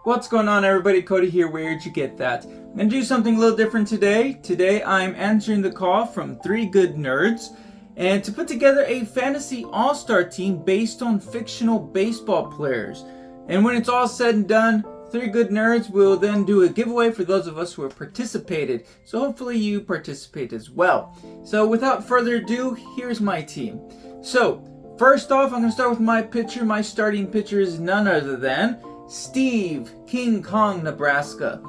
What's going on, everybody? Cody here. Where'd you get that? I'm going to do something a little different today. Today I'm answering the call from 3 Good Nerds and to put together a fantasy all-star team based on fictional baseball players. And when it's all said and done, 3 Good Nerds will then do a giveaway for those of us who have participated. So hopefully you participate as well. So without further ado, here's my team. So first off, I'm going to start with my pitcher. My starting pitcher is none other than Steve King Kong Nebraska.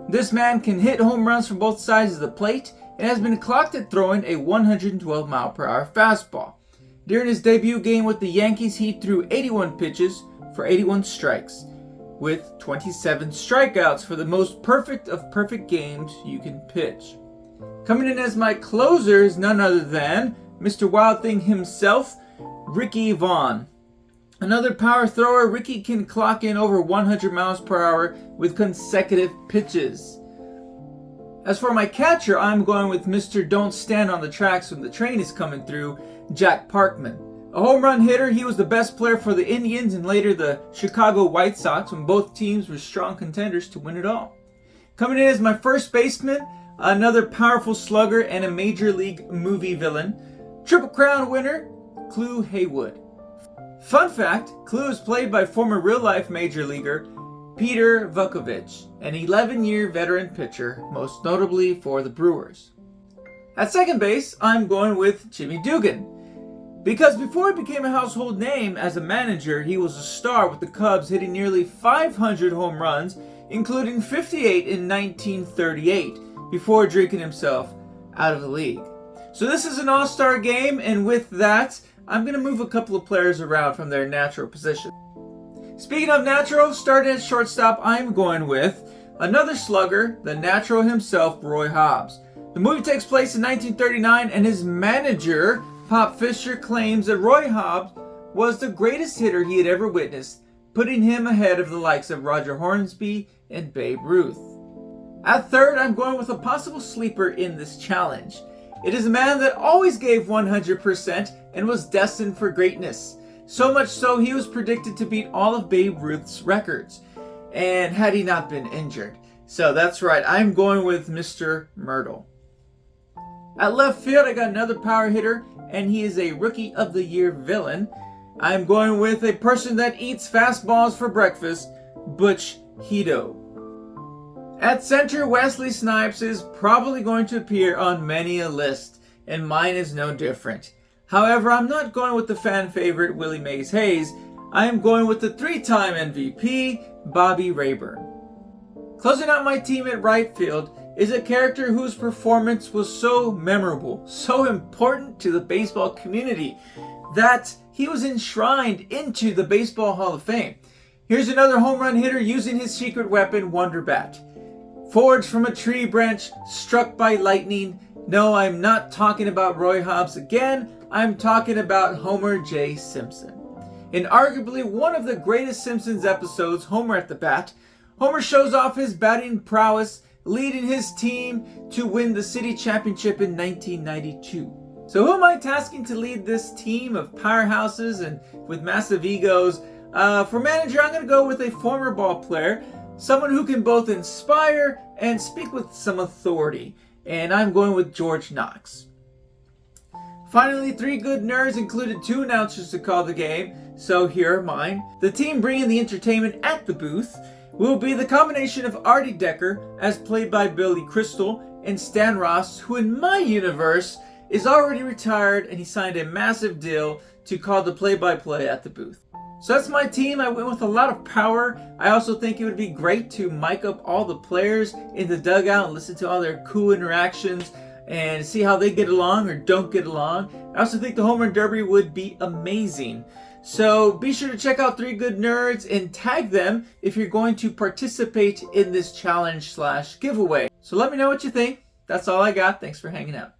This man can hit home runs from both sides of the plate and has been clocked at throwing a 112 mile per hour fastball. During his debut game with the Yankees, he threw 81 pitches for 81 strikes, with 27 strikeouts for the most perfect of perfect games you can pitch. Coming in as my closer is none other than Mr. Wild Thing himself, Ricky Vaughn. Another power thrower, Ricky can clock in over 100 miles per hour with consecutive pitches. As for my catcher, I'm going with Mr. Don't Stand on the Tracks when the train is coming through, Jack Parkman. A home run hitter, he was the best player for the Indians and later the Chicago White Sox when both teams were strong contenders to win it all. Coming in as my first baseman, another powerful slugger and a major league movie villain, Triple Crown winner, Clu Haywood. Fun fact, Clu is played by former real-life major leaguer Peter Vukovich, an 11-year veteran pitcher, most notably for the Brewers. At second base, I'm going with Jimmy Dugan. Because before he became a household name as a manager, he was a star with the Cubs, hitting nearly 500 home runs, including 58 in 1938, before drinking himself out of the league. So this is an all-star game, and with that, I'm going to move a couple of players around from their natural position. Speaking of natural, starting at shortstop, I'm going with another slugger, the natural himself, Roy Hobbs. The movie takes place in 1939, and his manager, Pop Fisher, claims that Roy Hobbs was the greatest hitter he had ever witnessed, putting him ahead of the likes of Roger Hornsby and Babe Ruth. At third, I'm going with a possible sleeper in this challenge. It is a man that always gave 100% and was destined for greatness. So much so, he was predicted to beat all of Babe Ruth's records, and had he not been injured. So that's right, I'm going with Mr. Myrtle. At left field, I got another power hitter, and he is a Rookie of the Year villain. I'm going with a person that eats fastballs for breakfast, Butch Hito. At center, Wesley Snipes is probably going to appear on many a list, and mine is no different. However, I'm not going with the fan favorite Willie Mays Hayes. I am going with the 3-time MVP, Bobby Rayburn. Closing out my team at right field is a character whose performance was so memorable, so important to the baseball community, that he was enshrined into the Baseball Hall of Fame. Here's another home run hitter using his secret weapon, Wonder Bat. Forged from a tree branch, struck by lightning. No, I'm not talking about Roy Hobbs again. I'm talking about Homer J. Simpson. In arguably one of the greatest Simpsons episodes, Homer at the Bat, Homer shows off his batting prowess, leading his team to win the city championship in 1992. So who am I tasking to lead this team of powerhouses and with massive egos? For manager, I'm going to go with a former ball player, someone who can both inspire and speak with some authority. And I'm going with George Knox. Finally, 3 Good Nerds included 2 announcers to call the game, so here are mine. The team bringing the entertainment at the booth will be the combination of Artie Decker, as played by Billy Crystal, and Stan Ross, who in my universe is already retired and he signed a massive deal to call the play-by-play at the booth. So that's my team. I went with a lot of power. I also think it would be great to mic up all the players in the dugout and listen to all their cool interactions and see how they get along or don't get along. I also think the Home Run Derby would be amazing. So be sure to check out 3 Good Nerds and tag them if you're going to participate in this challenge/giveaway. So let me know what you think. That's all I got. Thanks for hanging out.